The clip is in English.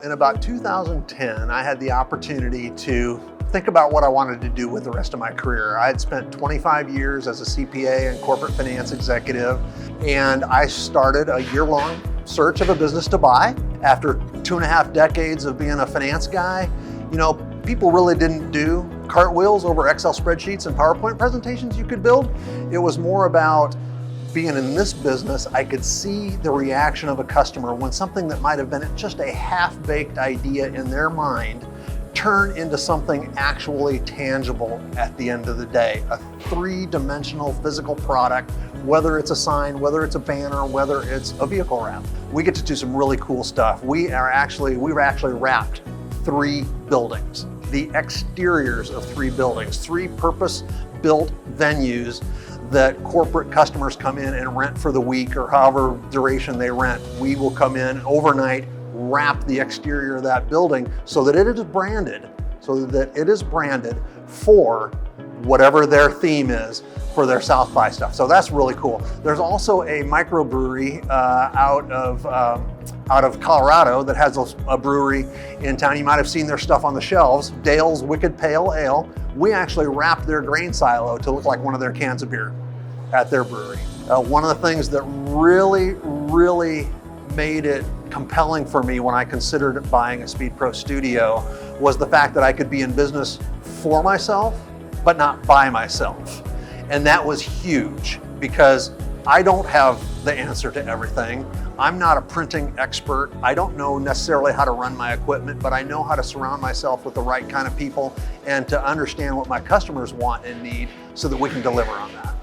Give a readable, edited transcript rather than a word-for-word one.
In about 2010, I had the opportunity to think about what I wanted to do with the rest of my career. I had spent 25 years as a CPA and corporate finance executive, and I started a year-long search of a business to buy. After 2.5 decades of being a finance guy, people really didn't do cartwheels over Excel spreadsheets and PowerPoint presentations you could build. It was more about being in this business, I could see the reaction of a customer when something that might have been just a half-baked idea in their mind turn into something actually tangible at the end of the day. A three-dimensional physical product, whether it's a sign, whether it's a banner, whether it's a vehicle wrap. We get to do some really cool stuff. We've actually wrapped 3 buildings, the exteriors of 3 buildings, 3 purpose-built venues that corporate customers come in and rent for the week or however duration they rent. We will come in overnight, wrap the exterior of that building so that it is branded for whatever their theme is for their South by stuff. So that's really cool. There's also a microbrewery out of Colorado that has a brewery in town. You might have seen their stuff on the shelves, Dale's Wicked Pale Ale. We actually wrapped their grain silo to look like one of their cans of beer at their brewery. One of the things that really made it compelling for me when I considered buying a SpeedPro studio was the fact that I could be in business for myself, but not by myself. And that was huge because I don't have the answer to everything. I'm not a printing expert. I don't know necessarily how to run my equipment, but I know how to surround myself with the right kind of people and to understand what my customers want and need so that we can deliver on that.